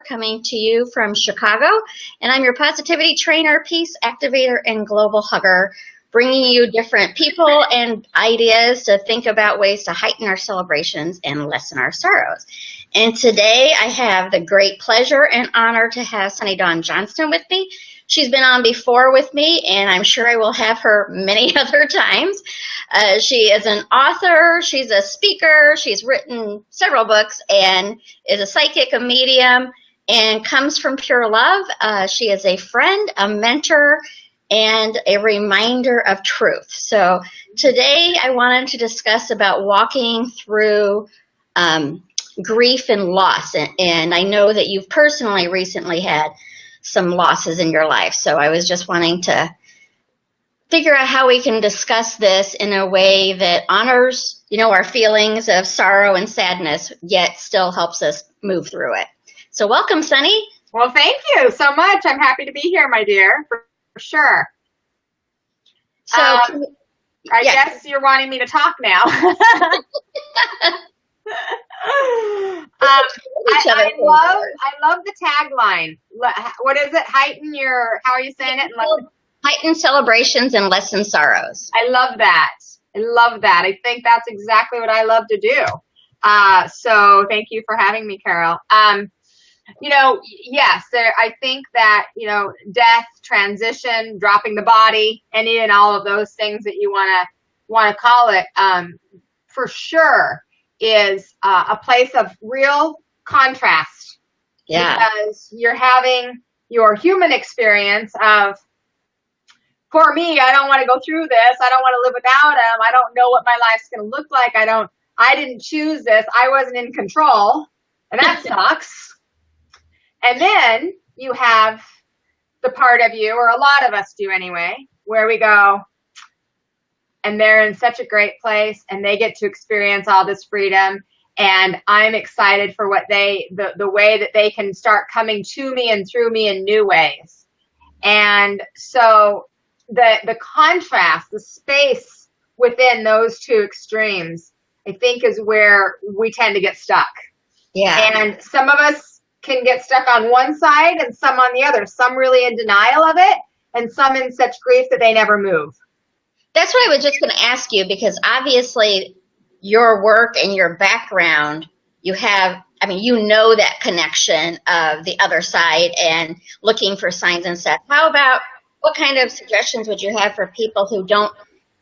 coming to you from Chicago, and I'm your positivity trainer, peace activator, and global hugger, bringing you different people and ideas to think about ways to heighten our celebrations and lessen our sorrows. And today I have the great pleasure and honor to have Sunny Dawn Johnston with me. She's been on before with me, and I'm sure I will have her many other times. She is an author, she's a speaker, she's written several books, and is a psychic, a medium, and comes from pure love. She is a friend, a mentor, and a reminder of truth. So today I wanted to discuss about walking through grief and loss. And I know that you've personally recently had some losses in your life. So I was just wanting to figure out how we can discuss this in a way that honors, our feelings of sorrow and sadness, yet still helps us move through it. So welcome, Sunny. Well, thank you so much. I'm happy to be here, my dear, for sure. So I guess you're wanting me to talk now. I love the tagline. What is it? How are you saying it? Heighten celebrations and lessen sorrows. I love that. I think that's exactly what I love to do. So thank you for having me, Carol. Yes, I think that, death, transition, dropping the body, any and all of those things that you want to call it, for sure is a place of real contrast. Yeah. Because you're having your human experience of, for me, I don't want to go through this. I don't want to live without him. I don't know what my life's going to look like. I didn't choose this. I wasn't in control. And that sucks. And then you have the part of you, or a lot of us do anyway, where we go, and they're in such a great place, and they get to experience all this freedom. And I'm excited for what the way that they can start coming to me and through me in new ways. And so the contrast, the space within those two extremes, I think is where we tend to get stuck. Yeah. And some of us can get stuck on one side and some on the other, some really in denial of it, and some in such grief that they never move. That's what I was just going to ask you, because obviously your work and your background, that connection of the other side and looking for signs and stuff. How about, what kind of suggestions would you have for people who don't,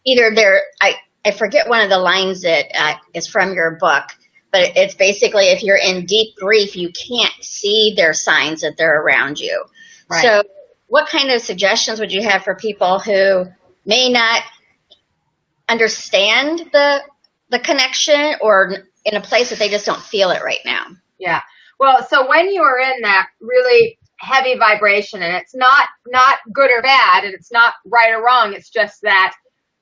I forget one of the lines that is from your book, but it's basically, if you're in deep grief, you can't see their signs that they're around you. Right. So what kind of suggestions would you have for people who may not understand the connection, or in a place that they just don't feel it right now? Yeah. Well, so when you are in that really heavy vibration, and it's not good or bad, and it's not right or wrong, it's just that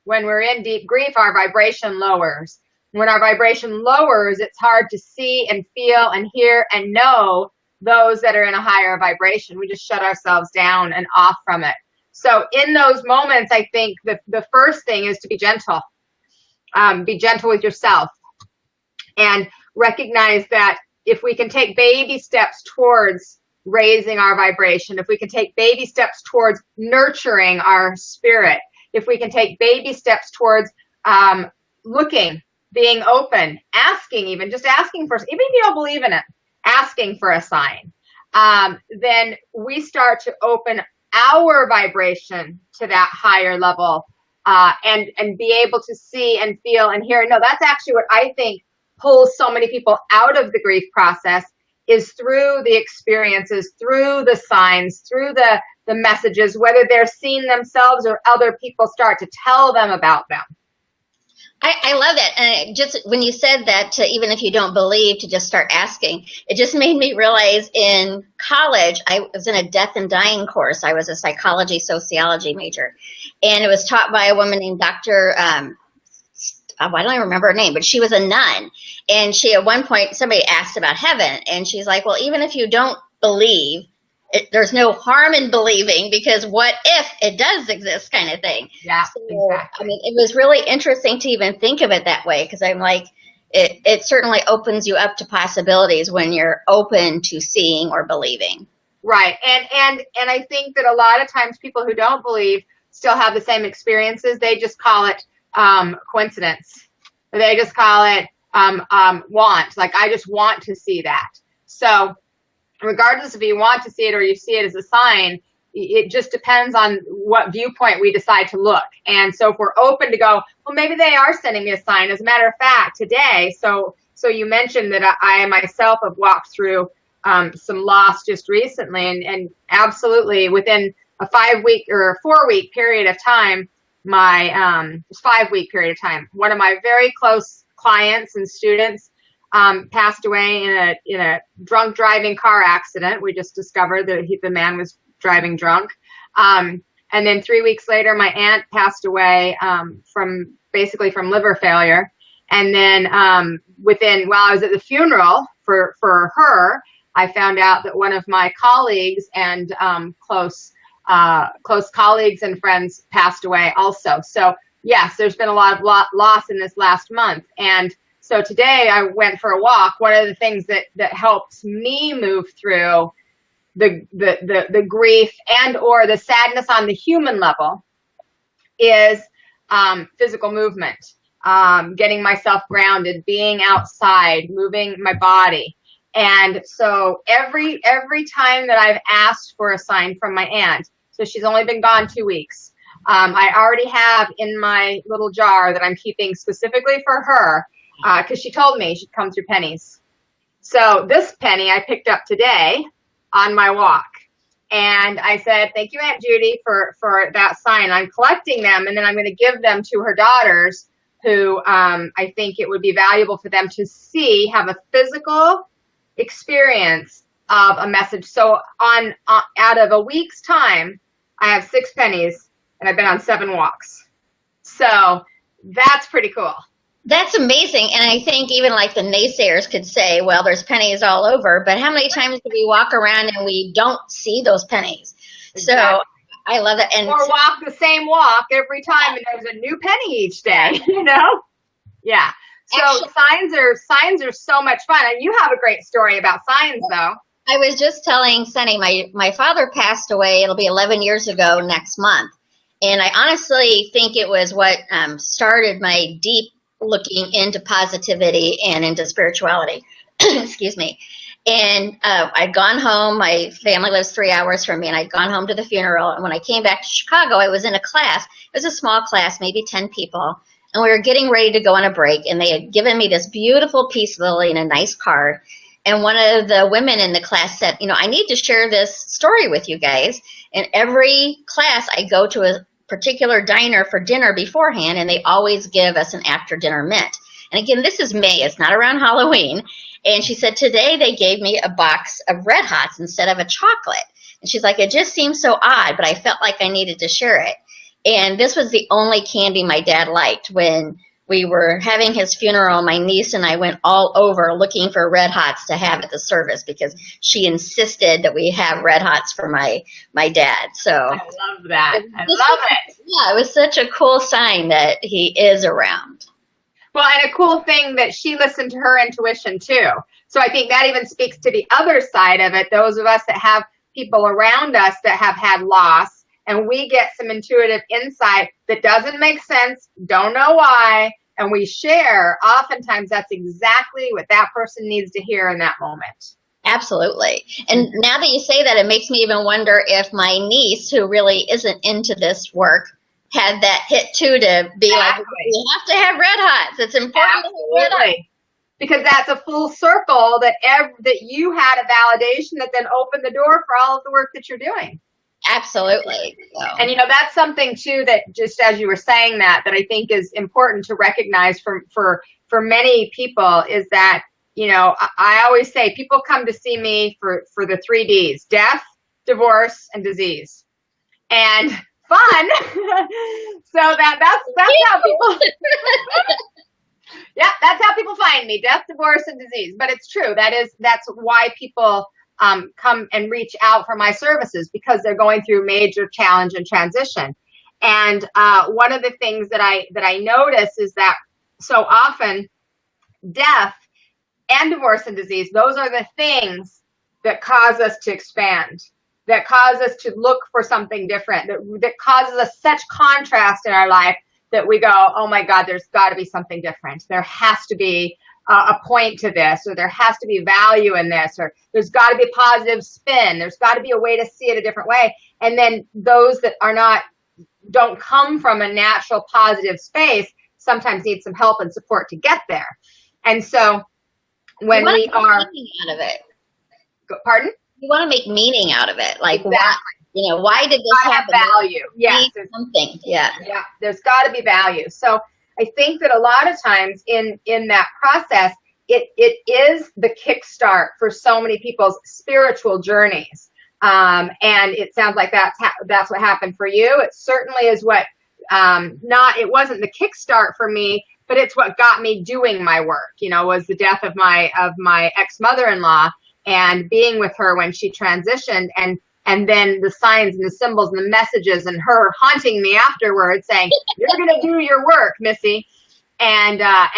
when we're in deep grief, our vibration lowers. When our vibration lowers, it's hard to see and feel and hear and know those that are in a higher vibration. We just shut ourselves down and off from it. So in those moments, I think the first thing is to be gentle. Be gentle with yourself, and recognize that if we can take baby steps towards raising our vibration, if we can take baby steps towards nurturing our spirit, if we can take baby steps towards looking, being open, asking, just asking for, even if you don't believe in it, asking for a sign, then we start to open our vibration to that higher level, and be able to see and feel and hear. No, that's actually what I think pulls so many people out of the grief process, is through the experiences, through the signs, through the messages, whether they're seeing themselves or other people start to tell them about them. I love that. And just when you said that, even if you don't believe, to just start asking, it just made me realize in college, I was in a death and dying course. I was a psychology, sociology major. And it was taught by a woman named Dr. I don't even remember her name, but she was a nun. And she, at one point, somebody asked about heaven. And she's like, well, even if you don't believe, there's no harm in believing, because what if it does exist, kind of thing. Yeah, so, exactly. I mean, it was really interesting to even think of it that way, because I'm like, it certainly opens you up to possibilities when you're open to seeing or believing. Right. And I think that a lot of times people who don't believe still have the same experiences. They just call it coincidence. They just call it want. Like, I just want to see that. So regardless if you want to see it or you see it as a sign, it just depends on what viewpoint we decide to look. And so if we're open to go, well, maybe they are sending me a sign. As a matter of fact, today, so you mentioned that I myself have walked through some loss just recently, and absolutely within a 5-week or 4-week period of time, 5-week period of time, one of my very close clients and students passed away in a drunk driving car accident. We just discovered that the man was driving drunk. And then 3 weeks later, my aunt passed away from liver failure. And then while I was at the funeral for her, I found out that one of my colleagues and close colleagues and friends passed away also. So yes, there's been a lot of loss in this last month. And so today I went for a walk. One of the things that helps me move through the grief and or the sadness on the human level is physical movement, getting myself grounded, being outside, moving my body. And so every time that I've asked for a sign from my aunt, so she's only been gone 2 weeks, I already have in my little jar that I'm keeping specifically for her, because she told me she'd come through pennies. So this penny I picked up today on my walk. And I said, thank you, Aunt Judy, for that sign. I'm collecting them, and then I'm going to give them to her daughters, who I think it would be valuable for them to have a physical experience of a message. So out of a week's time, I have 6 pennies, and I've been on 7 walks. So that's pretty cool. That's amazing. And I think even like the naysayers could say, well, there's pennies all over, but how many times do we walk around and we don't see those pennies? Exactly. So I love it. And or walk the same walk every time and there's a new penny each day, you know? Yeah. So actually, signs are so much fun. And you have a great story about signs, though. I was just telling Sunny, my father passed away. It'll be 11 years ago next month. And I honestly think it was what started my deep looking into positivity and into spirituality. Excuse me. And I'd gone home. My family lives 3 hours from me, and I'd gone home to the funeral. And when I came back to Chicago, I was in a class. It was a small class, maybe 10 people. And we were getting ready to go on a break, and they had given me this beautiful peace lily and a nice card. And one of the women in the class said, I need to share this story with you guys. And every class I go to a particular diner for dinner beforehand, and they always give us an after dinner mint. And again, this is May. It's not around Halloween. And she said, today they gave me a box of Red Hots instead of a chocolate. And she's like, it just seems so odd, but I felt like I needed to share it. And this was the only candy my dad liked. When we were having his funeral, my niece and I went all over looking for Red Hots to have at the service because she insisted that we have Red Hots for my dad. So I love that. I love it. Yeah, it was such a cool sign that he is around. Well, and a cool thing that she listened to her intuition too. So I think that even speaks to the other side of it. Those of us that have people around us that have had loss, and we get some intuitive insight that doesn't make sense, don't know why, and we share, oftentimes that's exactly what that person needs to hear in that moment. Absolutely. And now that you say that, it makes me even wonder if my niece, who really isn't into this work, had that hit too, to be like, you have to have Red Hots. It's important. Absolutely. Because that's a full circle that you had a validation that then opened the door for all of the work that you're doing. Absolutely. So. And that's something too that, just as you were saying that I think is important to recognize for many people, is that I always say people come to see me for the 3 Ds: death, divorce, and disease, and fun. So that's how people. Yeah, that's how people find me: death, divorce, and disease. But it's true. That's why people come and reach out for my services, because they're going through major challenge and transition. And one of the things that I notice is that so often death and divorce and disease, those are the things that cause us to expand, that cause us to look for something different, that causes us such contrast in our life that we go, oh my God, there's got to be something different. There has to be a point to this, or there has to be value in this, or there's got to be a positive spin. There's got to be a way to see it a different way. And then those that don't come from a natural positive space sometimes need some help and support to get there. And so when we are meaning out of it. Pardon? You want to make meaning out of it. Like, exactly. Why did this happen? Value. Yes. Something. Yeah. Yeah. There's got to be value. So I think that a lot of times in that process, it is the kickstart for so many people's spiritual journeys. And it sounds like that's what happened for you. It certainly is what, it wasn't the kickstart for me, but it's what got me doing my work, was the death of my ex-mother-in-law and being with her when she transitioned, and then the signs and the symbols and the messages and her haunting me afterwards saying, you're going to do your work, Missy. And I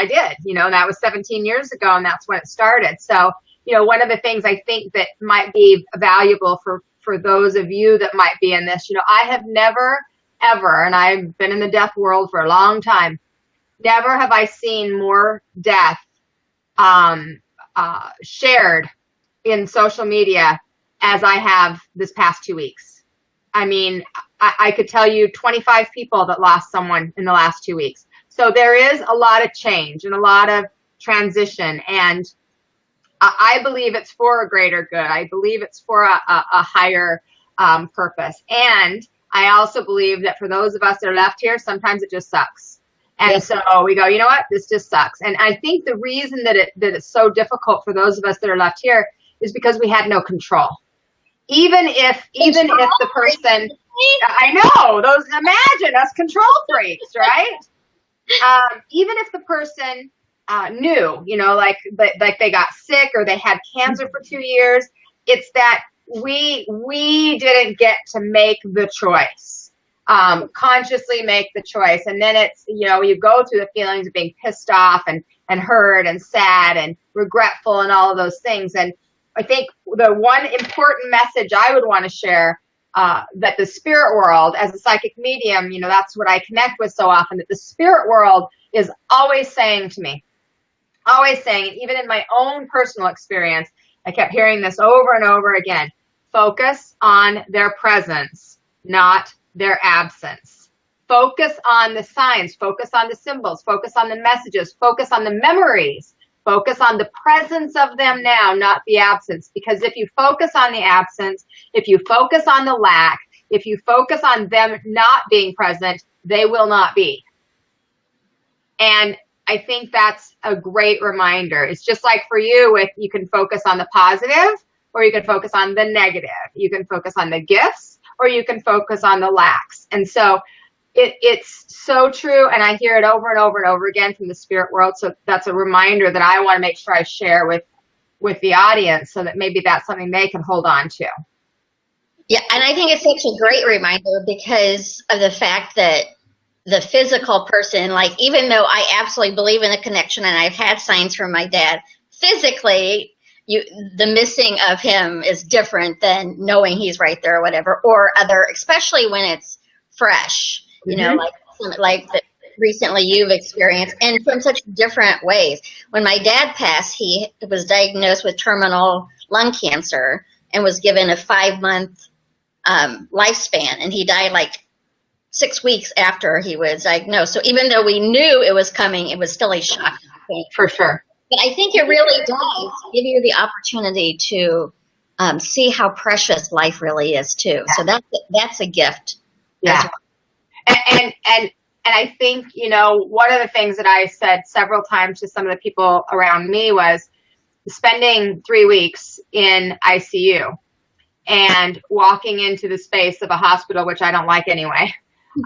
did, and that was 17 years ago, and that's when it started. So, one of the things I think that might be valuable for those of you that might be in this, I have never, ever, and I've been in the death world for a long time, never have I seen more death shared in social media as I have this past 2 weeks. I mean, I could tell you 25 people that lost someone in the last 2 weeks. So there is a lot of change and a lot of transition. And I believe it's for a greater good. I believe it's for a higher purpose. And I also believe that for those of us that are left here, sometimes it just sucks. And yes. So we go, you know what, this just sucks. And I think the reason that it's so difficult for those of us that are left here is because we had no control. Even if the person, I know, imagine us control freaks, right? Even if the person knew, like they got sick or they had cancer for 2 years, it's that we didn't get to make the choice, consciously make the choice. And then it's, you go through the feelings of being pissed off and hurt and sad and regretful and all of those things. And I think the one important message I would want to share, that the spirit world, as a psychic medium, that's what I connect with so often, that the spirit world is always saying to me, even in my own personal experience, I kept hearing this over and over again, focus on their presence, not their absence. Focus on the signs, focus on the symbols, focus on the messages, focus on the memories. Focus on the presence of them now, not the absence. Because if you focus on the absence, if you focus on the lack, if you focus on them not being present, they will not be. And I think that's a great reminder. It's just like for you, you can focus on the positive or you can focus on the negative. You can focus on the gifts or you can focus on the lacks. And so it's so true, and I hear it over and over and over again from the spirit world. So that's a reminder that I want to make sure I share with the audience, so that maybe that's something they can hold on to. Yeah, and I think it's such a great reminder because of the fact that the physical person, like, even though I absolutely believe in the connection and I've had signs from my dad, physically, the missing of him is different than knowing he's right there or whatever, or other, especially when it's fresh. Like that recently you've experienced, and from such different ways. When my dad passed, he was diagnosed with terminal lung cancer and was given a 5-month lifespan, and he died like 6 weeks after he was diagnosed. So even though we knew it was coming, it was still a shock. For sure. But I think it really does give you the opportunity to see how precious life really is too. Yeah. So that's a gift. Yeah. And I think, one of the things that I said several times to some of the people around me was spending 3 weeks in ICU and walking into the space of a hospital, which I don't like anyway,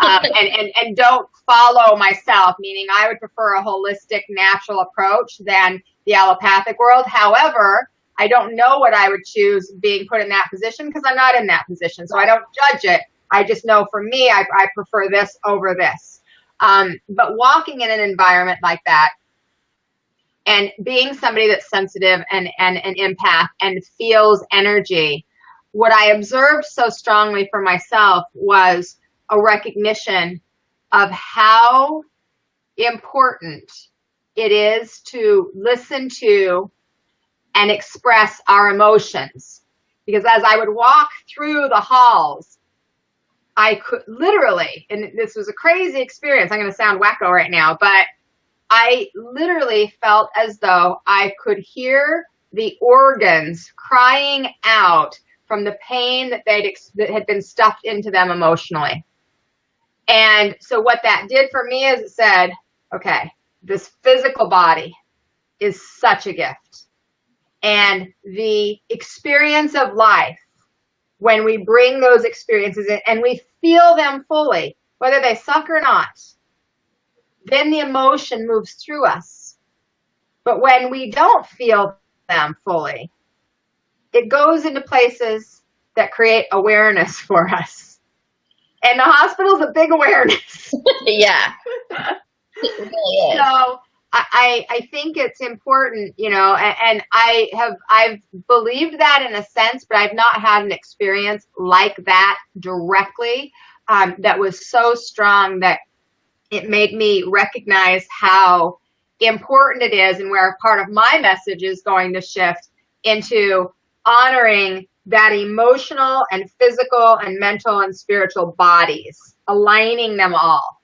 and don't follow myself, meaning I would prefer a holistic, natural approach than the allopathic world. However, I don't know what I would choose being put in that position because I'm not in that position, so I don't judge it. I just know for me, I prefer this over this. But walking in an environment like that, And being somebody that's sensitive and an empath and feels energy, what I observed so strongly for myself was a recognition of how important it is to listen to and express our emotions. Because as I would walk through the halls, I could literally, and this was a crazy experience, I'm going to sound wacko right now, but I literally felt as though I could hear the organs crying out from the pain that that had been stuffed into them emotionally. And so what that did for me is it said, okay, this physical body is such a gift. And the experience of life, when we bring those experiences in and we feel them fully, whether they suck or not, then the emotion moves through us. But when we don't feel them fully, it goes into places that create awareness for us. And the hospital's a big awareness. Yeah, it really is. So I think it's important, you know, and I've believed that in a sense, but I've not had an experience like that directly that was so strong that it made me recognize how important it is, and where part of my message is going to shift into honoring that emotional and physical and mental and spiritual bodies, aligning them all.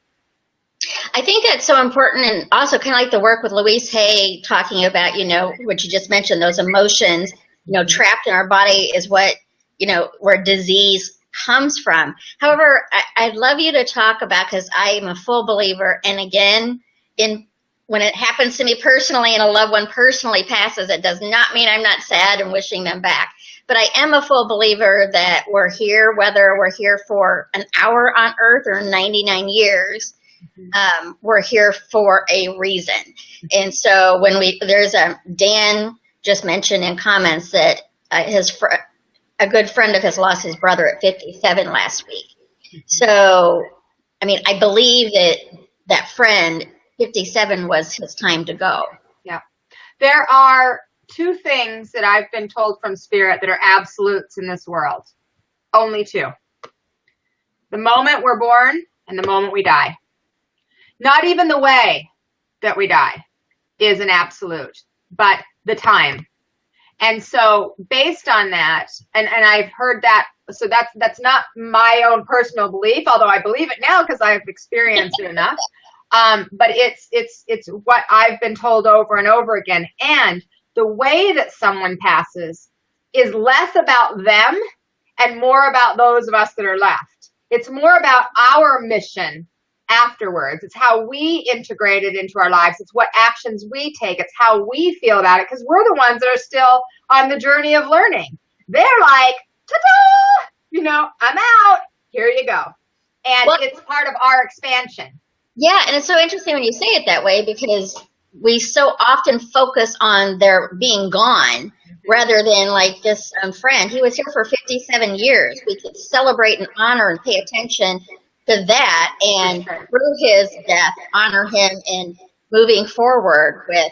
I think that's so important, and also kind of like the work with Louise Hay talking about, you know, what you just mentioned, those emotions, you know, trapped in our body is what, you know, where disease comes from. However, I'd love you to talk about, because I am a full believer, and again, when it happens to me personally and a loved one personally passes, it does not mean I'm not sad and wishing them back. But I am a full believer that we're here, whether we're here for an hour on earth or 99 years, we're here for a reason. And so when there's Dan just mentioned in comments that a good friend of his lost his brother at 57 last week. So, I mean, I believe that friend, 57 was his time to go. Yeah. There are two things that I've been told from Spirit that are absolutes in this world. Only two. The moment we're born and the moment we die. Not even the way that we die is an absolute, but the time. And so based on that, and I've heard that, so that's not my own personal belief, although I believe it now because I've experienced it enough. But it's what I've been told over and over again. And the way that someone passes is less about them and more about those of us that are left. It's more about our mission afterwards. It's how we integrate it into our lives. It's what actions we take. It's how we feel about it, because we're the ones that are still on the journey of learning. They're like, ta-da! You know, I'm out. Here you go. And it's part of our expansion. Yeah, and it's so interesting when you say it that way, because we so often focus on their being gone rather than like this friend. He was here for 57 years. We could celebrate and honor and pay attention to that, and through his death, honor him in moving forward with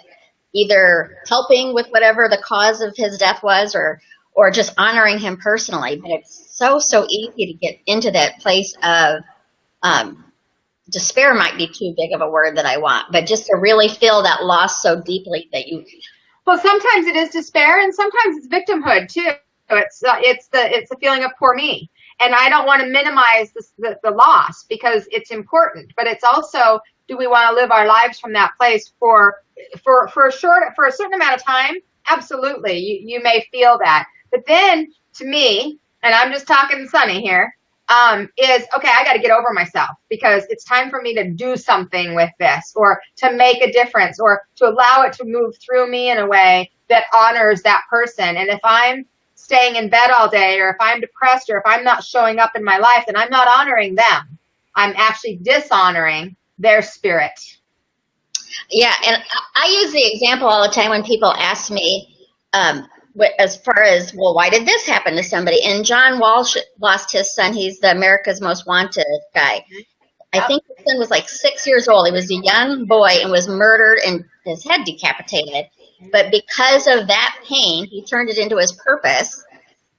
either helping with whatever the cause of his death was, or just honoring him personally. But it's so easy to get into that place of despair might be too big of a word that I want, but just to really feel that loss so deeply that you. Well, sometimes it is despair, and sometimes it's victimhood too. It's the feeling of poor me. And I don't want to minimize the loss, because it's important, but it's also, do we want to live our lives from that place for a certain amount of time? Absolutely. You may feel that. But then to me, and I'm just talking Sunny here, is, okay, I got to get over myself, because it's time for me to do something with this, or to make a difference, or to allow it to move through me in a way that honors that person. And if I'm staying in bed all day, or if I'm depressed, or if I'm not showing up in my life, then I'm not honoring them. I'm actually dishonoring their spirit. Yeah, and I use the example all the time when people ask me, as far as, well, why did this happen to somebody? And John Walsh lost his son. He's the America's Most Wanted guy. I think his son was like 6 years old. He was a young boy and was murdered and his head decapitated. But because of that pain, he turned it into his purpose.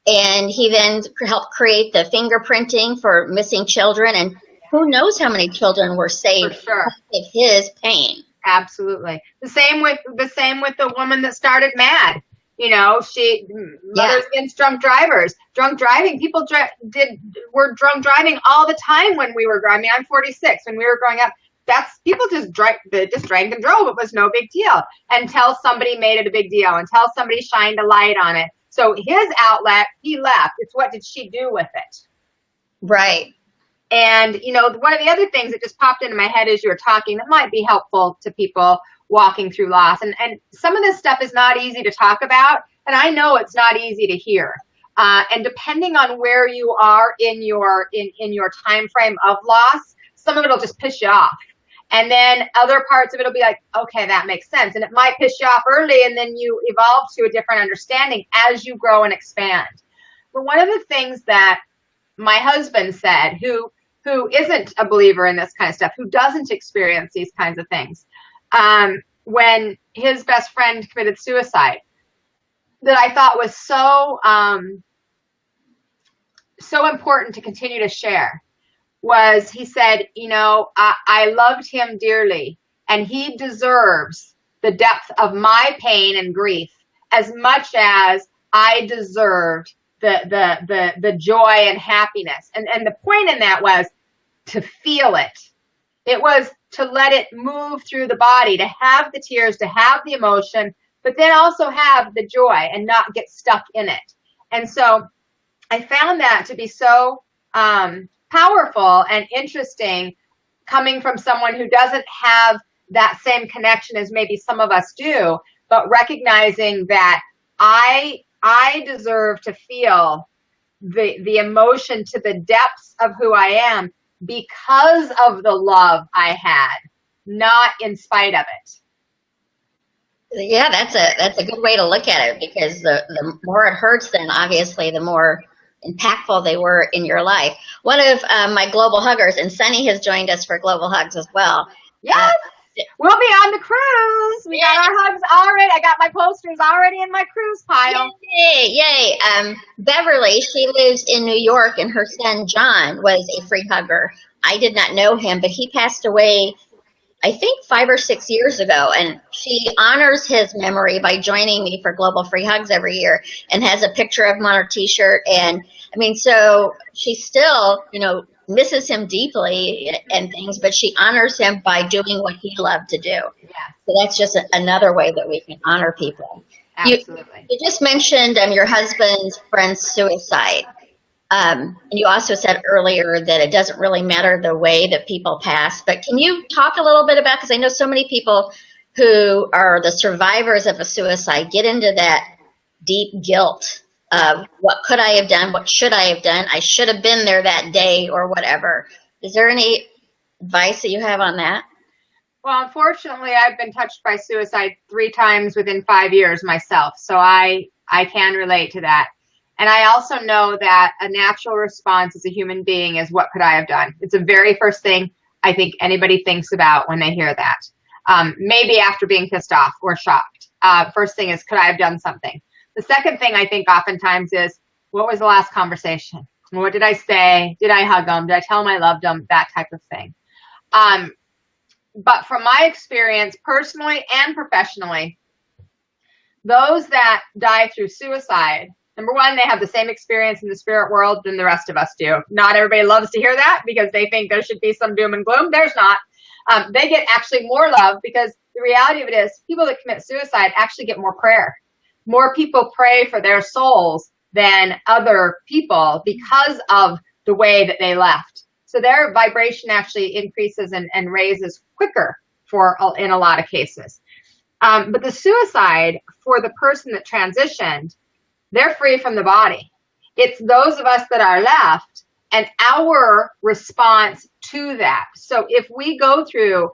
And he then helped create the fingerprinting for missing children. And who knows how many children were saved For sure. because of his pain. Absolutely. The same with the woman that started MAD. You know, Mothers Against Drunk Drivers. Drunk driving, people were drunk driving all the time when we were growing. I mean, I'm 46. When we were growing up, people just drank and drove. It was no big deal until somebody made it a big deal, until somebody shined a light on it. So his outlet, he left. It's what did she do with it? Right. And, you know, one of the other things that just popped into my head as you were talking that might be helpful to people walking through loss. And some of this stuff is not easy to talk about. And I know it's not easy to hear. And depending on where you are in your time frame of loss, some of it will just piss you off. And then other parts of it will be like, okay, that makes sense. And it might piss you off early, and then you evolve to a different understanding as you grow and expand. But one of the things that my husband said, who isn't a believer in this kind of stuff, who doesn't experience these kinds of things, when his best friend committed suicide, that I thought was so important to continue to share, was he said, you know, I loved him dearly, and he deserves the depth of my pain and grief as much as I deserved the joy and happiness. And the point in that was to feel it. It was to let it move through the body, to have the tears, to have the emotion, but then also have the joy and not get stuck in it. And so I found that to be so powerful and interesting, coming from someone who doesn't have that same connection as maybe some of us do, but recognizing that I deserve to feel the emotion to the depths of who I am because of the love I had, not in spite of it. Yeah, that's a good way to look at it, because the more it hurts, then obviously the more impactful they were in your life. One of my global huggers, and Sunny has joined us for Global Hugs as well. Yes, we'll be on the cruise. We got our hugs already. I got my posters already in my cruise pile. Yay. Beverly, she lives in New York, and her son John was a free hugger. I did not know him, but he passed away, I think 5 or 6 years ago, and she honors his memory by joining me for Global Free Hugs every year, and has a picture of him on her t-shirt. And I mean, so she still, you know, misses him deeply and things, but she honors him by doing what he loved to do. Yeah. So that's just another way that we can honor people. Absolutely. You just mentioned your husband's friend's suicide. And you also said earlier that it doesn't really matter the way that people pass, but can you talk a little bit about, because I know so many people who are the survivors of a suicide get into that deep guilt of what could I have done? What should I have done? I should have been there that day or whatever. Is there any advice that you have on that? Well, unfortunately, I've been touched by suicide 3 times within 5 years myself. So I can relate to that. And I also know that a natural response as a human being is, what could I have done? It's the very first thing I think anybody thinks about when they hear that. Maybe after being pissed off or shocked. First thing is, could I have done something? The second thing I think oftentimes is, what was the last conversation? What did I say? Did I hug them? Did I tell them I loved them? That type of thing. But from my experience, personally and professionally, those that die through suicide, number one, they have the same experience in the spirit world than the rest of us do. Not everybody loves to hear that because they think there should be some doom and gloom. There's not. They get actually more love, because the reality of it is people that commit suicide actually get more prayer. More people pray for their souls than other people because of the way that they left. So their vibration actually increases and raises quicker in a lot of cases. But the suicide, for the person that transitioned, they're free from the body. It's those of us that are left and our response to that. So if we go through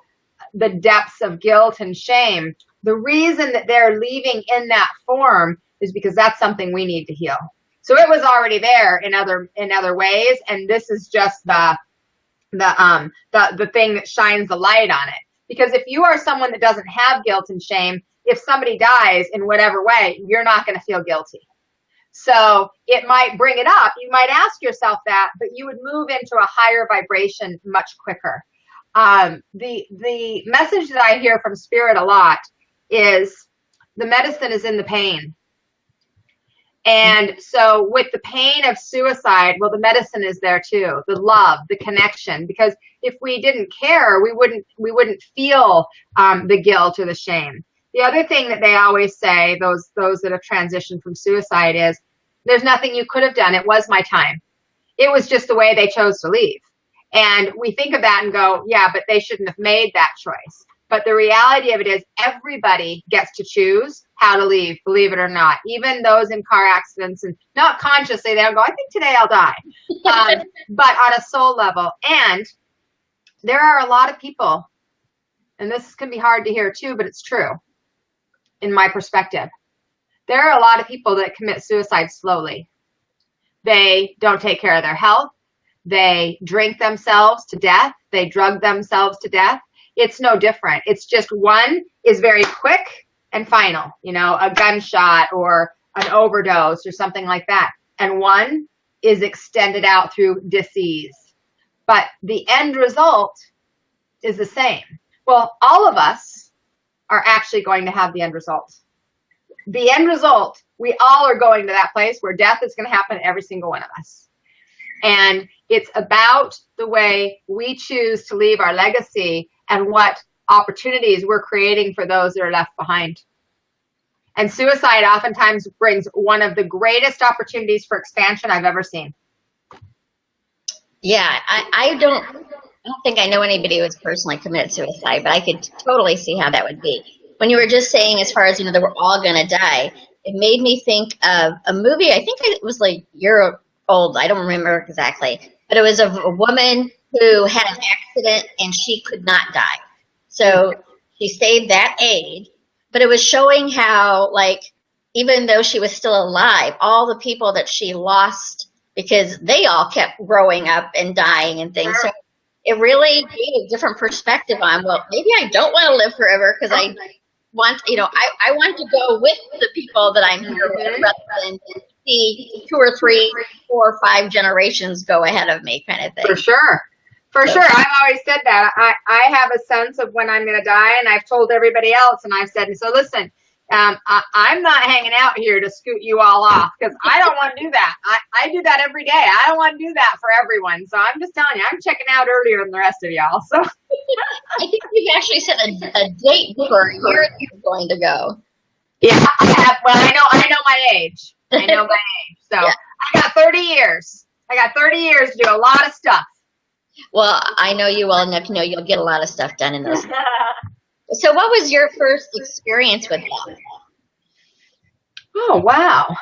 the depths of guilt and shame, the reason that they're leaving in that form is because that's something we need to heal. So it was already there in other ways, and this is just the thing that shines the light on it. Because if you are someone that doesn't have guilt and shame, if somebody dies in whatever way, you're not going to feel guilty. So it might bring it up. You might ask yourself that, but you would move into a higher vibration much quicker. The message that I hear from Spirit a lot is the medicine is in the pain. And so with the pain of suicide, well, the medicine is there too, the love, the connection, because if we didn't care, we wouldn't feel the guilt or the shame. The other thing that they always say, those that have transitioned from suicide, is there's nothing you could have done. It was my time. It was just the way they chose to leave. And we think of that and go, yeah, but they shouldn't have made that choice. But the reality of it is everybody gets to choose how to leave, believe it or not. Even those in car accidents, and not consciously, they don't go, I think today I'll die. But on a soul level. And there are a lot of people, and this can be hard to hear too, but it's true in my perspective. There are a lot of people that commit suicide slowly. They don't take care of their health. They drink themselves to death. They drug themselves to death. It's no different. It's just one is very quick and final, you know, a gunshot or an overdose or something like that. And one is extended out through disease. But the end result is the same. Well, all of us are actually going to have the end result. The end result, we all are going to that place where death is going to happen to every single one of us. And it's about the way we choose to leave our legacy and what opportunities we're creating for those that are left behind. And suicide oftentimes brings one of the greatest opportunities for expansion I've ever seen. Yeah, I don't think I know anybody who has personally committed suicide, but I could totally see how that would be. When you were just saying, as far as, you know, that we're all going to die, it made me think of a movie. I think it was like a year old. I don't remember exactly, but it was of a woman who had an accident and she could not die. So she stayed that age, but it was showing how, like, even though she was still alive, all the people that she lost because they all kept growing up and dying and things. So it really gave a different perspective on, well, maybe I don't want to live forever because I want, you know, I want to go with the people that I'm here with rather than see 2 or 3, 4 or 5 generations go ahead of me, kind of thing. For sure. For sure. I've always said that. I have a sense of when I'm going to die, and I've told everybody else, and I've said, so listen, I'm not hanging out here to scoot you all off because I don't want to do that. I do that every day. I don't want to do that for everyone. So I'm just telling you, I'm checking out earlier than the rest of y'all. So I think you've actually set a date for where you're going to go. Yeah, I have. Well, I know my age. I know my age. So yeah. I got 30 years. I got 30 years to do a lot of stuff. Well, I know you well enough to know you'll get a lot of stuff done in those. So what was your first experience with that? Oh, wow.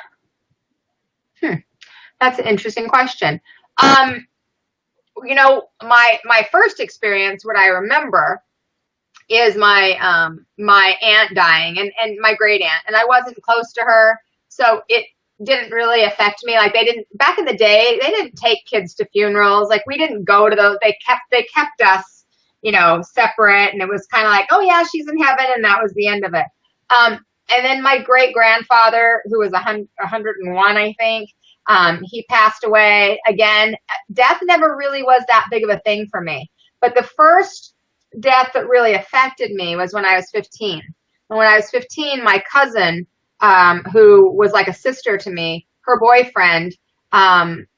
That's an interesting question. You know, my first experience, what I remember, is my my aunt dying and my great aunt, and I wasn't close to her, so it didn't really affect me. Like, they didn't, back in the day, they didn't take kids to funerals. Like, we didn't go to those. They kept us, you know, separate, and it was kind of like, oh yeah, she's in heaven, and that was the end of it. And then my great grandfather, who was 101, I think, he passed away. Again, death never really was that big of a thing for me. But the first death that really affected me was when I was 15. And when I was 15, my cousin, who was like a sister to me, her boyfriend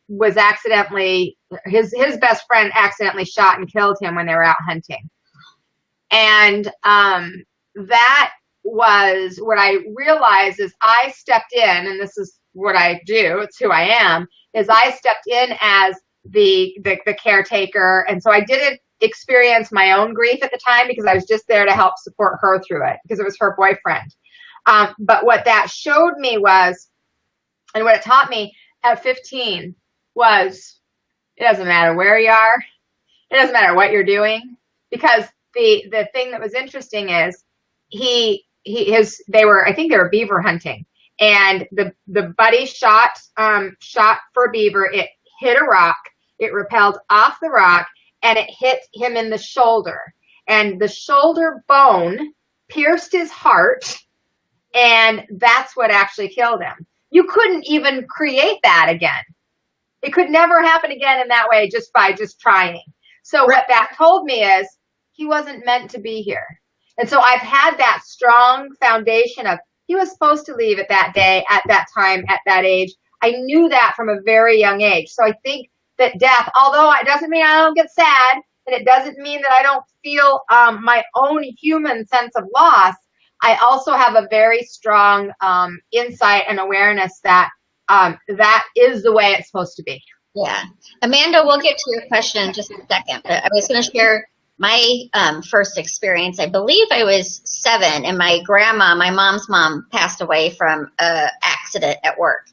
was accidentally, his best friend accidentally shot and killed him when they were out hunting. And that was what I realized is I stepped in, and this is what I do, it's who I am, is I stepped in as the caretaker. And so I didn't experience my own grief at the time because I was just there to help support her through it because it was her boyfriend. But what that showed me was, and what it taught me at 15 was, it doesn't matter where you are, it doesn't matter what you're doing, because the thing that was interesting is they were beaver hunting, and the buddy shot for a beaver. It hit a rock, it repelled off the rock, and it hit him in the shoulder. and the shoulder bone pierced his heart, and that's what actually killed him. You couldn't even create that again. It could never happen again in that way just by trying. So what that told me is he wasn't meant to be here. And so I've had that strong foundation of he was supposed to leave at that day, at that time, at that age. I knew that from a very young age. So I think that death, although it doesn't mean I don't get sad, and it doesn't mean that I don't feel my own human sense of loss, I also have a very strong insight and awareness that that is the way it's supposed to be. Yeah. Amanda, we'll get to your question in just a second. But I was going to share my first experience. I believe I was 7, and my grandma, my mom's mom, passed away from an accident at work.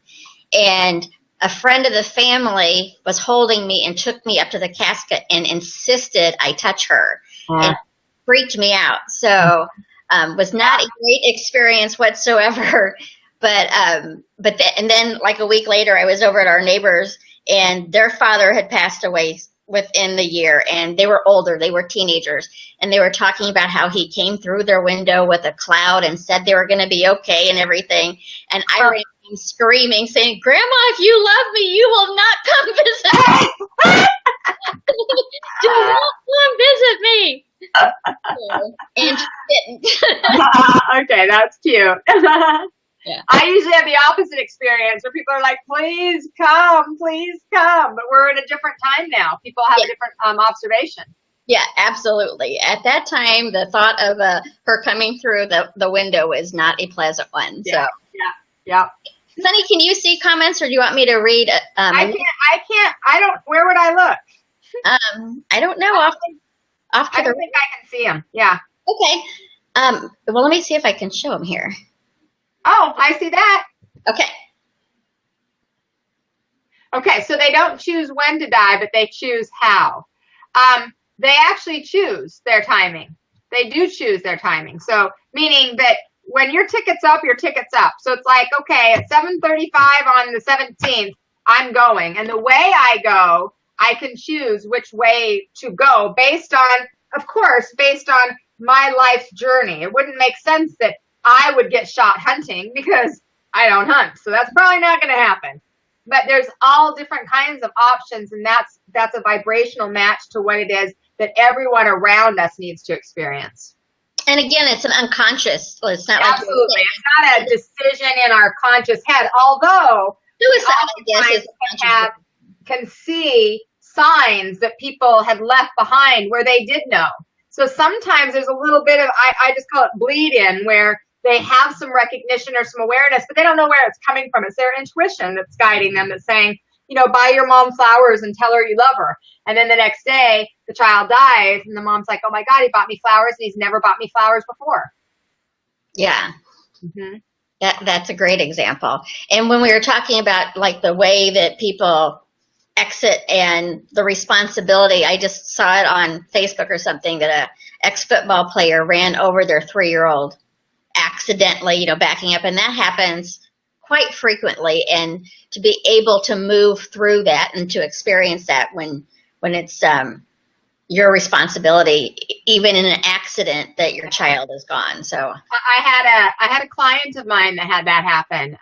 And a friend of the family was holding me and took me up to the casket and insisted I touch her. And freaked me out. So was not a great experience whatsoever. But then like a week later, I was over at our neighbors, and their father had passed away within the year, and they were older, they were teenagers, and they were talking about how he came through their window with a cloud and said they were going to be okay and everything. And I ran home screaming, saying, "Grandma, if you love me, you will not come visit me. Do not come visit me." And she didn't. Okay, that's cute. Yeah. I usually have the opposite experience where people are like, please come. But we're in a different time now. People have a different observation. Yeah, absolutely. At that time, the thought of her coming through the window was not a pleasant one. Yeah. So, Yeah. Sunny, can you see comments, or do you want me to read? I can't. Where would I look? I don't know. I don't think I can see them. Yeah. Okay. Well, let me see if I can show them here. Oh, I see that. Okay. Okay, so they don't choose when to die, but they choose how. They actually choose their timing. They do choose their timing. So meaning that when your ticket's up, your ticket's up. So it's like, okay, at 7:35 on the 17th, I'm going. And the way I go, I can choose which way to go based on, of course, based on my life's journey. It wouldn't make sense that I would get shot hunting because I don't hunt. So that's probably not going to happen. But there's all different kinds of options, and that's a vibrational match to what it is that everyone around us needs to experience. And again, it's an unconscious. Well, it's not absolutely. It's not a decision in our conscious head. Although suicide, can see signs that people had left behind where they did know. So sometimes there's a little bit of I just call it bleed in, where they have some recognition or some awareness, but they don't know where it's coming from. It's their intuition that's guiding them, that's saying, buy your mom flowers and tell her you love her. And then the next day, the child dies, and the mom's like, oh my God, he bought me flowers, and he's never bought me flowers before. Yeah. Mm-hmm. That's a great example. And when we were talking about like the way that people exit and the responsibility, I just saw it on Facebook or something that a ex-football player ran over their 3-year-old accidentally, backing up, and that happens quite frequently. And to be able to move through that and to experience that when it's your responsibility, even in an accident, that your child is gone. So I had a client of mine that had that happen,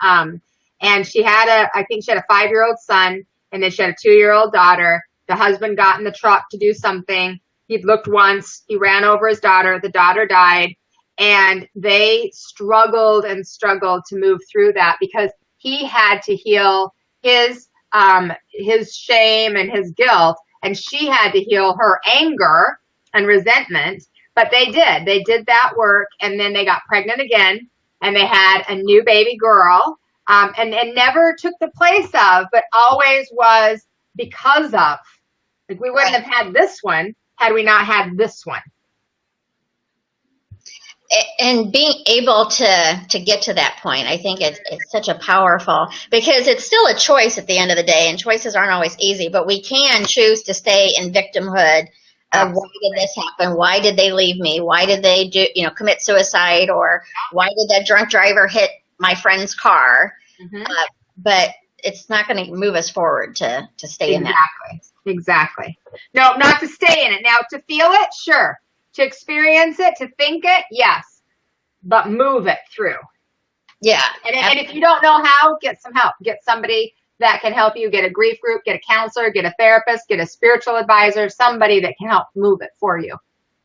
and she had I think she had a 5-year-old son, and then she had a 2-year-old daughter. The husband got in the truck to do something. He looked once. He ran over his daughter. The daughter died. And they struggled and struggled to move through that because he had to heal his shame and his guilt, and she had to heal her anger and resentment. But they did that work, and then they got pregnant again, and they had a new baby girl, and never took the place of, but always was because of. Like, we wouldn't have had this one had we not had this one. And being able to get to that point, I think it's such a powerful, because it's still a choice at the end of the day, and choices aren't always easy, but we can choose to stay in victimhood of why did this happen? Why did they leave me? Why did they commit suicide? Or why did that drunk driver hit my friend's car? Mm-hmm. But it's not going to move us forward to stay in that. Exactly. No, not to stay in it. Now, to feel it, sure. To experience it, to think it, yes, but move it through. Yeah. And if you don't know how, get some help. Get somebody that can help you. Get a grief group, get a counselor, get a therapist, get a spiritual advisor, somebody that can help move it for you,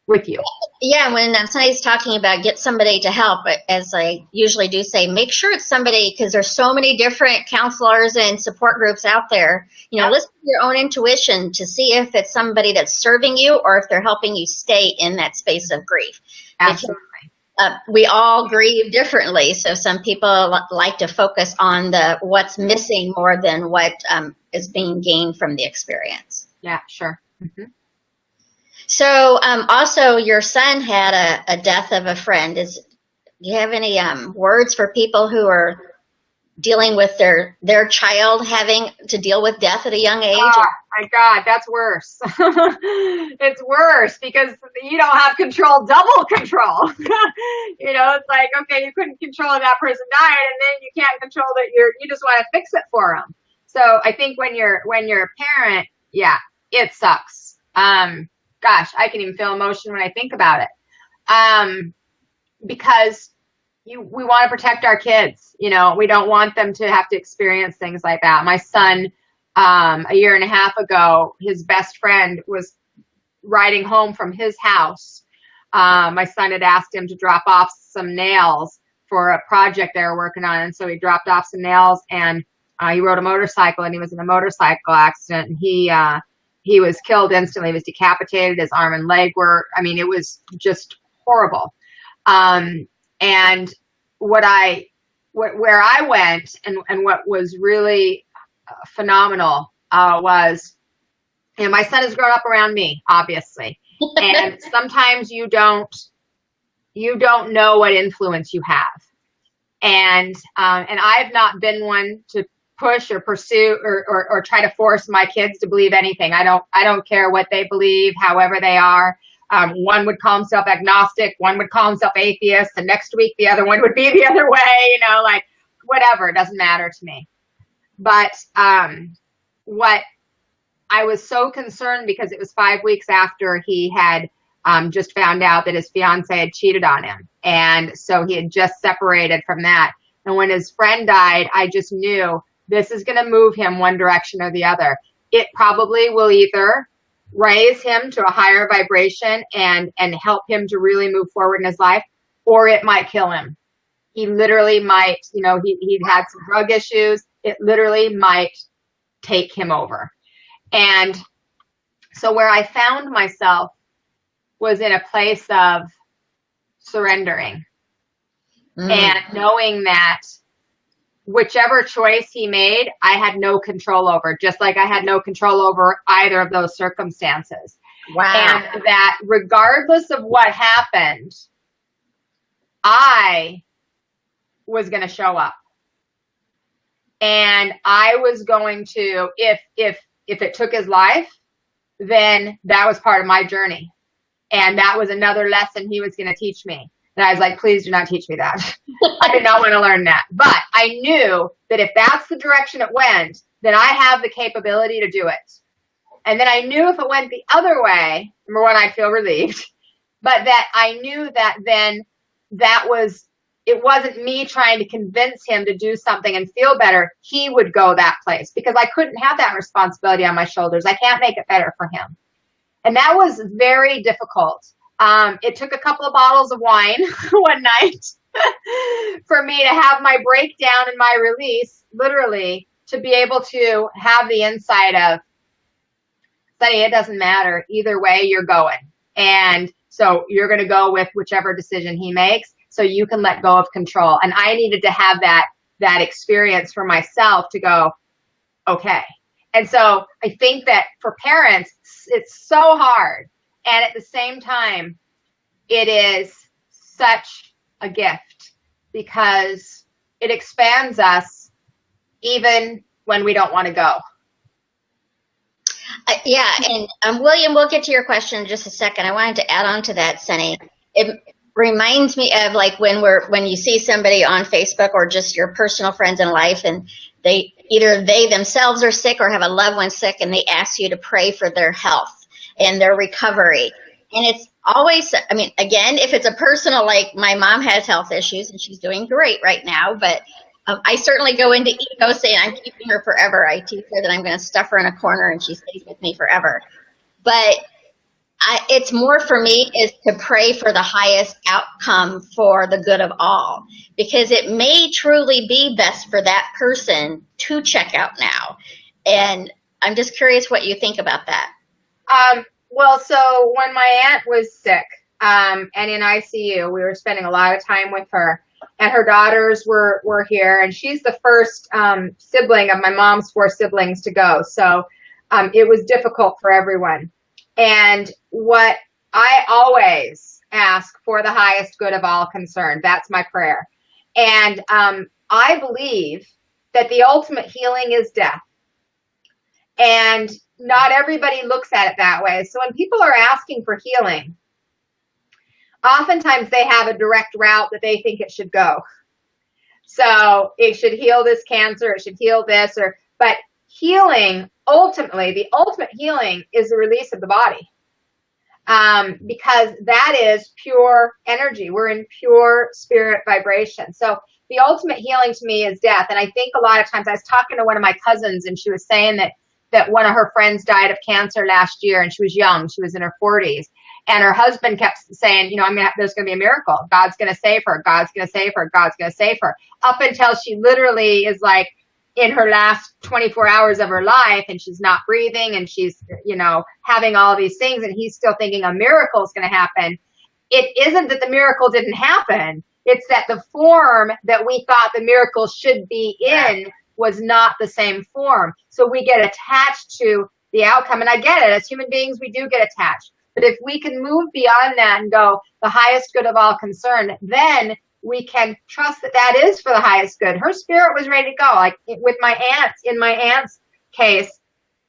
with you. Yeah, when somebody's talking about get somebody to help, as I usually do say, make sure it's somebody, because there's so many different counselors and support groups out there. Listen to your own intuition to see if it's somebody that's serving you or if they're helping you stay in that space of grief. Absolutely. We all grieve differently, so some people like to focus on what's missing more than what is being gained from the experience. Yeah, sure. Mm-hmm. So also your son had a death of a friend. Do you have any words for people who are dealing with their child having to deal with death at a young age? Oh my God, that's worse. It's worse because you don't have control, double control. It's like, okay, you couldn't control that person died, and then you can't control that you just want to fix it for them. So I think when you're a parent, yeah, it sucks. Gosh, I can even feel emotion when I think about it. Because we want to protect our kids. We don't want them to have to experience things like that. My son, a year and a half ago, his best friend was riding home from his house. My son had asked him to drop off some nails for a project they were working on. And so he dropped off some nails, and he rode a motorcycle, and he was in a motorcycle accident, and he was killed instantly. He was decapitated. His arm and leg it was just horrible. And where I went and what was really phenomenal was, my son has grown up around me, obviously, and sometimes you don't know what influence you have, and I've not been one to push or pursue or try to force my kids to believe anything. I don't care what they believe, however they are. One would call himself agnostic, one would call himself atheist, and next week the other one would be the other way, like whatever, it doesn't matter to me. But what I was so concerned, because it was 5 weeks after he had just found out that his fiance had cheated on him. And so he had just separated from that. And when his friend died, I just knew this is going to move him one direction or the other. It probably will either raise him to a higher vibration and help him to really move forward in his life, or it might kill him. He literally might, he'd had some drug issues. It literally might take him over. And so where I found myself was in a place of surrendering and knowing that whichever choice he made, I had no control over, just like I had no control over either of those circumstances. Wow. And that regardless of what happened, I was going to show up. And I was going to, if it took his life, then that was part of my journey. And that was another lesson he was going to teach me. And I was like, please do not teach me that. I did not want to learn that. But I knew that if that's the direction it went, then I have the capability to do it. And then I knew if it went the other way, number one, I'd feel relieved. But that I knew that then it wasn't me trying to convince him to do something and feel better. He would go that place, because I couldn't have that responsibility on my shoulders. I can't make it better for him. And that was very difficult. It took a couple of bottles of wine one night for me to have my breakdown and my release, literally, to be able to have the insight of, Sonny, it doesn't matter. Either way, you're going. And so you're going to go with whichever decision he makes, so you can let go of control. And I needed to have that experience for myself to go, okay. And so I think that for parents, it's so hard. And at the same time, it is such a gift, because it expands us even when we don't want to go. Yeah, and William, we'll get to your question in just a second. I wanted to add on to that, Sunny. It reminds me of like when you see somebody on Facebook or just your personal friends in life, and they themselves are sick or have a loved one sick, and they ask you to pray for their health and their recovery. And always, I mean, again, if it's a personal, like my mom has health issues and she's doing great right now, but I certainly go into ego saying I'm keeping her forever. I teach her that I'm going to stuff her in a corner and she stays with me forever. But it's more for me is to pray for the highest outcome for the good of all, because it may truly be best for that person to check out now. And I'm just curious what you think about that. Well, so when my aunt was sick, and in ICU, we were spending a lot of time with her, and her daughters were here, and she's the first sibling of my mom's 4 siblings to go. So it was difficult for everyone. And what I always ask for the highest good of all concerned, that's my prayer. And I believe that the ultimate healing is death. And not everybody looks at it that way. So when people are asking for healing, oftentimes they have a direct route that they think it should go. So it should heal this cancer, it should heal this, but healing, ultimately, the ultimate healing is the release of the body. Because that is pure energy. We're in pure spirit vibration. So the ultimate healing to me is death. And I think a lot of times, I was talking to one of my cousins and she was saying that one of her friends died of cancer last year, and she was young. She was in her 40s. And her husband kept saying, there's going to be a miracle. God's going to save her. God's going to save her. God's going to save her. Up until she literally is like in her last 24 hours of her life, and she's not breathing, and she's, having all these things, and he's still thinking a miracle is going to happen. It isn't that the miracle didn't happen. It's that the form that we thought the miracle should be in was not the same form. So we get attached to the outcome. And I get it. As human beings, we do get attached. But if we can move beyond that and go the highest good of all concerned, then we can trust that that is for the highest good. Her spirit was ready to go. Like with my aunt, in my aunt's case,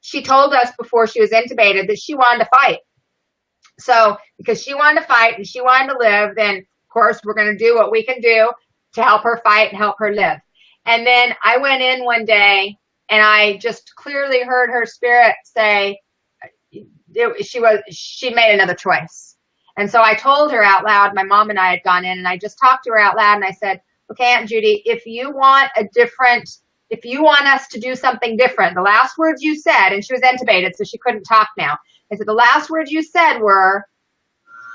she told us before she was intubated that she wanted to fight. So because she wanted to fight and she wanted to live, then of course we're going to do what we can do to help her fight and help her live. And then I went in one day and I just clearly heard her spirit say she made another choice. And so I told her out loud, my mom and I had gone in, and I just talked to her out loud and I said, okay, Aunt Judy, if you want us to do something different, the last words you said, and she was intubated, so she couldn't talk now. I said, the last words you said were,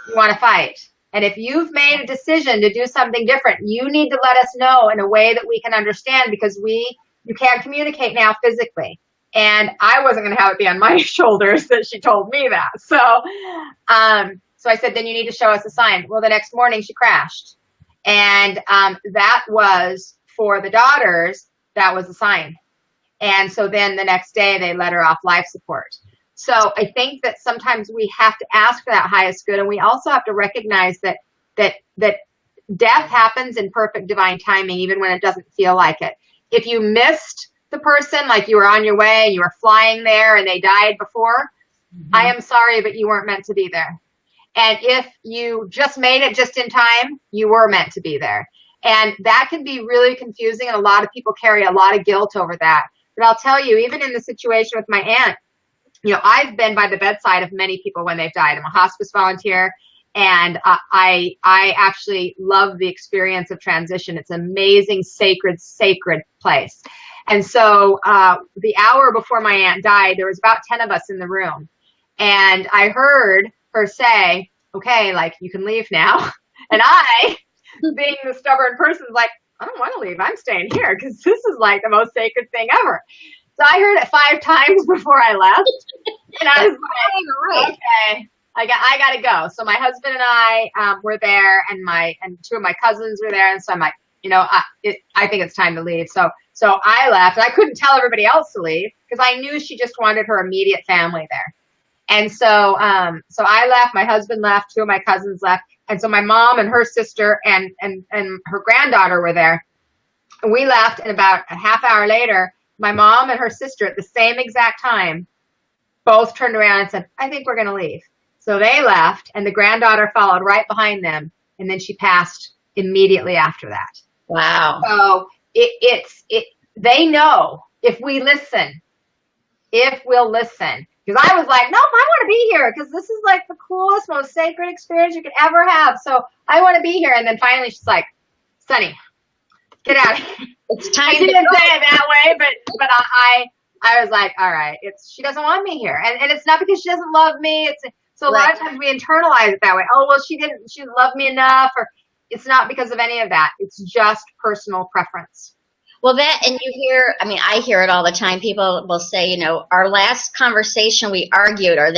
you want to fight. And if you've made a decision to do something different, you need to let us know in a way that we can understand, because you can't communicate now physically. And I wasn't going to have it be on my shoulders that she told me that. So I said, then you need to show us a sign. Well, the next morning she crashed. And that was for the daughters, that was a sign. And so then the next day they let her off life support. So I think that sometimes we have to ask for that highest good. And we also have to recognize that death happens in perfect divine timing, even when it doesn't feel like it. If you missed the person, like you were on your way, you were flying there and they died before, I am sorry, but you weren't meant to be there. And if you just made it just in time, you were meant to be there. And that can be really confusing. And a lot of people carry a lot of guilt over that. But I'll tell you, even in the situation with my aunt, I've been by the bedside of many people when they've died. I'm a hospice volunteer, and I actually love the experience of transition. It's an amazing, sacred place. And so the hour before my aunt died, there was about 10 of us in the room. And I heard her say, okay, like, you can leave now. And I, being the stubborn person, was like, I don't want to leave. I'm staying here because this is like the most sacred thing ever. So I heard it 5 times before I left. And I was like, okay, I got to go. So my husband and I were there, and 2 of my cousins were there. And so I'm like, I think it's time to leave. So I left, and I couldn't tell everybody else to leave because I knew she just wanted her immediate family there. And so I left, my husband left, 2 of my cousins left. And so my mom and her sister and her granddaughter were there. And we left, and about a half hour later, my mom and her sister at the same exact time both turned around and said, I think we're going to leave. So they left, and the granddaughter followed right behind them. And then she passed immediately after that. Wow. So they know if we'll listen, Because I was like, nope, I want to be here because this is like the coolest, most sacred experience you could ever have. So I want to be here. And then finally she's like, Sunny, get out of here. It's time. She didn't say it that way, but I was like, all right, she doesn't want me here. And it's not because she doesn't love me. So a lot of times we internalize it that way. Oh, well, she didn't love me enough, or it's not because of any of that. It's just personal preference. Well, that, and you hear, I mean, I hear it all the time. People will say, our last conversation we argued, or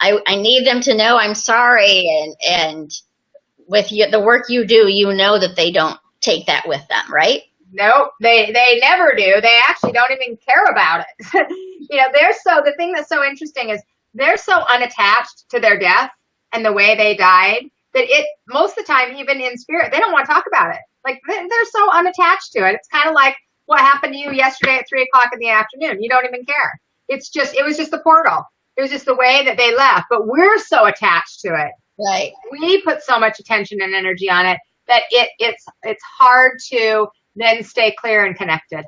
I need them to know I'm sorry. And with the work you do, that they don't take that with them, right? Nope, they never do. They actually don't even care about it. The thing that's so interesting is they're so unattached to their death and the way they died that most of the time, even in spirit, they don't want to talk about it. Like they're so unattached to it. It's kind of like what happened to you yesterday at 3:00 in the afternoon. You don't even care. It was just the portal. It was just the way that they left. But we're so attached to it. Right. We put so much attention and energy on it that it's hard to then stay clear and connected.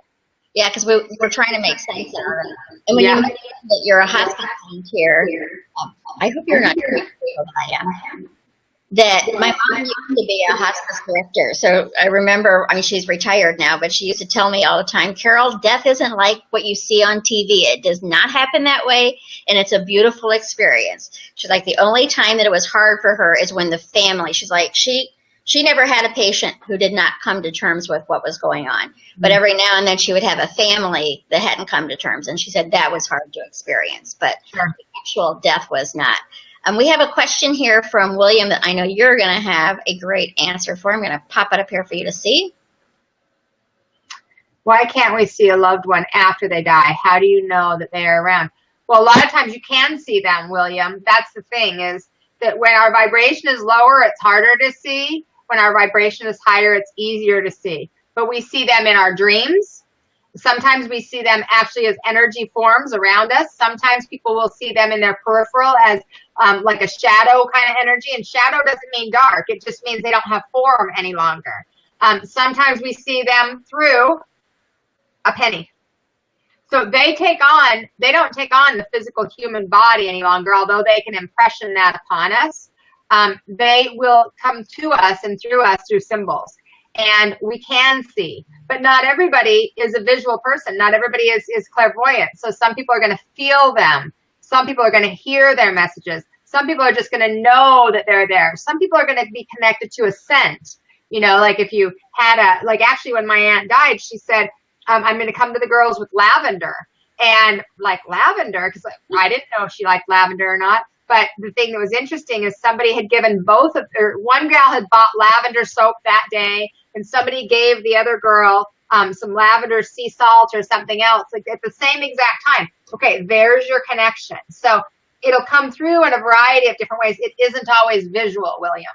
Yeah, because we're trying to make sense of it. And when you mentioned that you're a hospice volunteer, I hope you're not as stable than I am. That my mom used to be a hospice director. So I remember, she's retired now, but she used to tell me all the time, Carol, death isn't like what you see on TV. It does not happen that way, and it's a beautiful experience. She's like, the only time that it was hard for her is when the family, she's like, she never had a patient who did not come to terms with what was going on. But every now and then she would have a family that hadn't come to terms, and she said that was hard to experience. But the actual death was not. We have a question here from William that I know you're going to have a great answer for. I'm going to pop it up here for you to see. Why can't we see a loved one after they die? How do you know that they are around? Well, a lot of times you can see them, William. That's the thing, is that when our vibration is lower, it's harder to see. When our vibration is higher, it's easier to see. But we see them in our dreams. Sometimes we see them actually as energy forms around us. Sometimes people will see them in their peripheral as like a shadow kind of energy. And shadow doesn't mean dark. It just means they don't have form any longer. Sometimes we see them through a penny. So they don't take on the physical human body any longer, although they can impression that upon us. They will come to us and through us through symbols. And we can see, but not everybody is a visual person. Not everybody is clairvoyant. So some people are going to feel them. Some people are going to hear their messages. Some people are just going to know that they're there. Some people are going to be connected to a scent. Like if you had actually when my aunt died, she said, I'm going to come to the girls with lavender. And like lavender, because I didn't know if she liked lavender or not. But the thing that was interesting is somebody had given one gal had bought lavender soap that day, and somebody gave the other girl some lavender sea salt or something else, like at the same exact time. Okay, there's your connection. So it'll come through in a variety of different ways. It isn't always visual, William.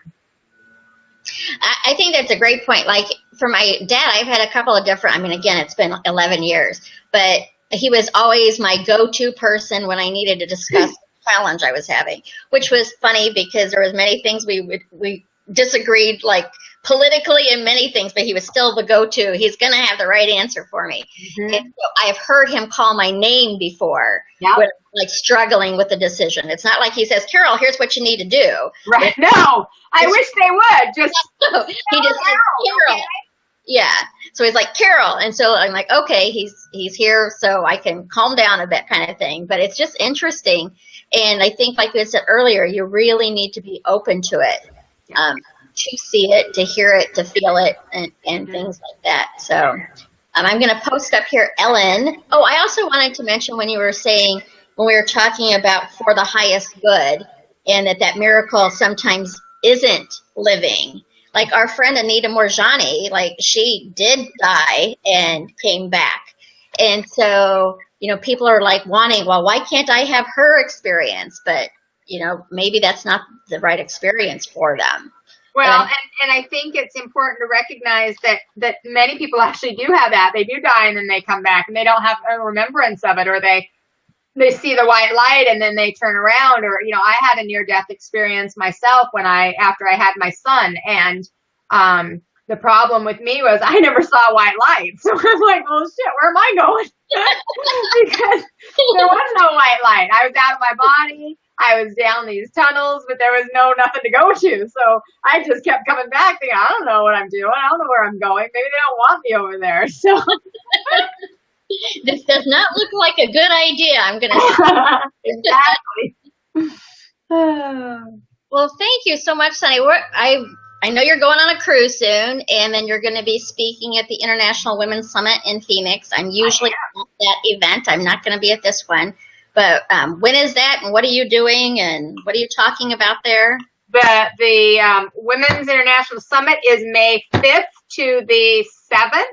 I think that's a great point. Like for my dad, I've had a couple of different, again, it's been 11 years, but he was always my go-to person when I needed to discuss challenge I was having, which was funny because there was many things we disagreed, like politically and many things, but he was still the go-to. He's going to have the right answer for me. Mm-hmm. And so I've heard him call my name before, when, like struggling with the decision. It's not like he says, Carol, here's what you need to do. Right. No, I wish they would. He just says, Carol. Yeah. So he's like, Carol. And so I'm like, okay, he's here so I can calm down a bit kind of thing. But it's just interesting. And I think, like we said earlier, you really need to be open to it, to see it, to hear it, to feel it, and things like that. So I'm going to post up here, Ellen. Oh, I also wanted to mention when you were saying, when we were talking about for the highest good, and that miracle sometimes isn't living. Like our friend Anita Morjani, like she did die and came back. And so, people are like wanting, well, why can't I have her experience? But, maybe that's not the right experience for them. Well, and I think it's important to recognize that many people actually do have that. They do die and then they come back and they don't have a remembrance of it, or they see the white light and then they turn around. Or, I had a near-death experience myself after I had my son. And The problem with me was I never saw white light. So I'm like, oh shit, where am I going? Because there was no white light. I was out of my body. I was down these tunnels, but there was nothing to go to. So I just kept coming back thinking, I don't know what I'm doing. I don't know where I'm going. Maybe they don't want me over there. So this does not look like a good idea. I'm going to exactly. Well, thank you so much, Sunny. I know you're going on a cruise soon, and then you're going to be speaking at the International Women's Summit in Phoenix. I'm usually at that event. I'm not going to be at this one. But when is that, and what are you doing, and what are you talking about there? The Women's International Summit is May 5th to the 7th,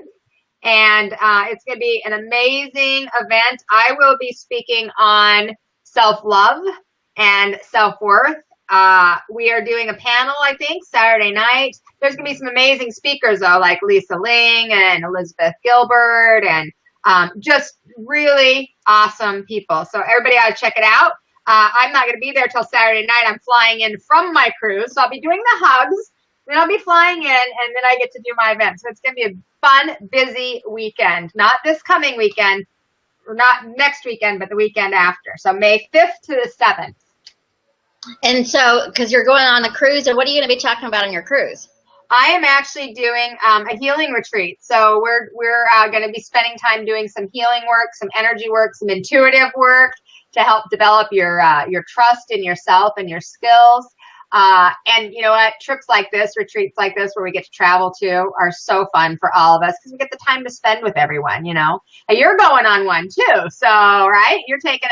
and it's going to be an amazing event. I will be speaking on self-love and self-worth. We are doing a panel, I think, Saturday night. There's going to be some amazing speakers, though, like Lisa Ling and Elizabeth Gilbert, and just really awesome people. So everybody ought to check it out. I'm not going to be there till Saturday night. I'm flying in from my cruise, so I'll be doing the hugs. Then I'll be flying in, and then I get to do my event. So it's going to be a fun, busy weekend. Not this coming weekend, or not next weekend, but the weekend after. So May 5th to the 7th. And so, because you're going on a cruise, and what are you going to be talking about on your cruise? I am actually doing a healing retreat. So we're going to be spending time doing some healing work, some energy work, some intuitive work to help develop your trust in yourself and your skills. And you know what? Trips like this, retreats like this, where we get to travel to, are so fun for all of us because we get the time to spend with everyone. You know, and you're going on one too. So right, you're taking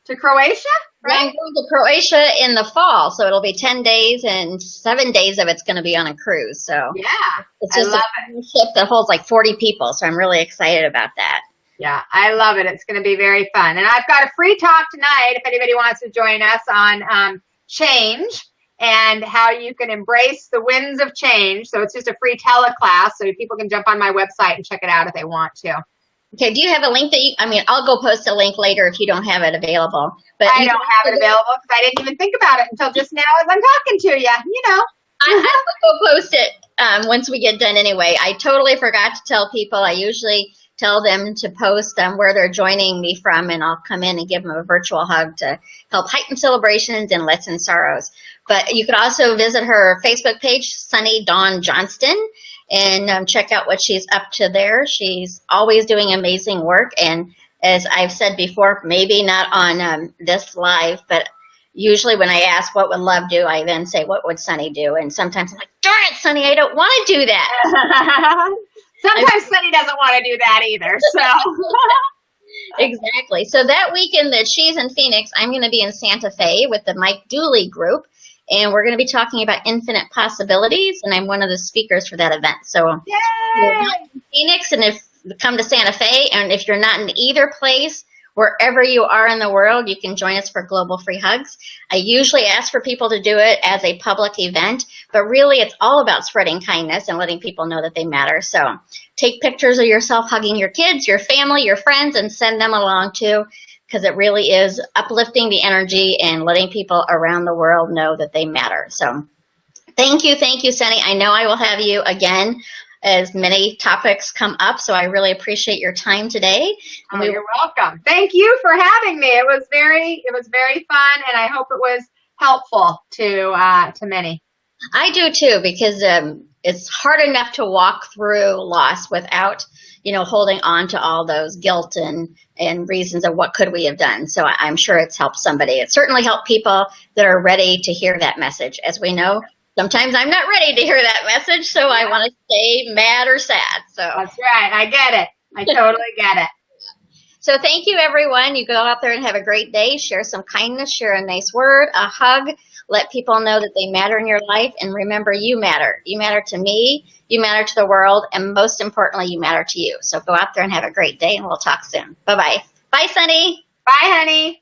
to Croatia. Right? I'm going to Croatia in the fall, so it'll be 10 days, and 7 days of it's going to be on a cruise. So yeah, it's just a ship that holds like 40 people, so I'm really excited about that. Yeah, I love it. It's going to be very fun. And I've got a free talk tonight if anybody wants to join us on change and how you can embrace the winds of change. So it's just a free teleclass, so people can jump on my website and check it out if they want to. Okay, do you have a link I'll go post a link later if you don't have it available. But I don't have it available because I didn't even think about it until just now as I'm talking to you, you know. I will post it once we get done anyway. I totally forgot to tell people. I usually tell them to post where they're joining me from, and I'll come in and give them a virtual hug to help heighten celebrations and lessen sorrows. But you could also visit her Facebook page, Sunny Dawn Johnston, and check out what she's up to there. She's always doing amazing work, and as I've said before, maybe not on this live, but usually when I ask what would love do, I then say, what would Sunny do? And sometimes I'm like, darn it, Sunny, I don't want to do that. Sometimes Sunny doesn't want to do that either. So exactly. So that weekend that she's in Phoenix, I'm going to be in Santa Fe with the Mike Dooley group. And we're going to be talking about infinite possibilities, and I'm one of the speakers for that event. So yay! You're not in Phoenix, and if you come to Santa Fe, and if you're not in either place, wherever you are in the world, you can join us for Global Free Hugs. I usually ask for people to do it as a public event, but really it's all about spreading kindness and letting people know that they matter. So take pictures of yourself hugging your kids, your family, your friends, and send them along too, because it really is uplifting the energy and letting people around the world know that they matter. So thank you, Sunny. I know I will have you again as many topics come up, so I really appreciate your time today. Oh, you're welcome. Thank you for having me. It was very fun, and I hope it was helpful to many. I do too, because it's hard enough to walk through loss without holding on to all those guilt and reasons of what could we have done. So I'm sure it's helped somebody. It certainly helped people that are ready to hear that message. As we know, sometimes I'm not ready to hear that message, so I want to stay mad or sad. So that's right. I get it. I totally get it. So thank you, everyone. You go out there and have a great day. Share some kindness, share a nice word, a hug. Let people know that they matter in your life. And remember, you matter. You matter to me. You matter to the world. And most importantly, you matter to you. So go out there and have a great day, and we'll talk soon. Bye-bye. Bye, Sunny. Bye, honey.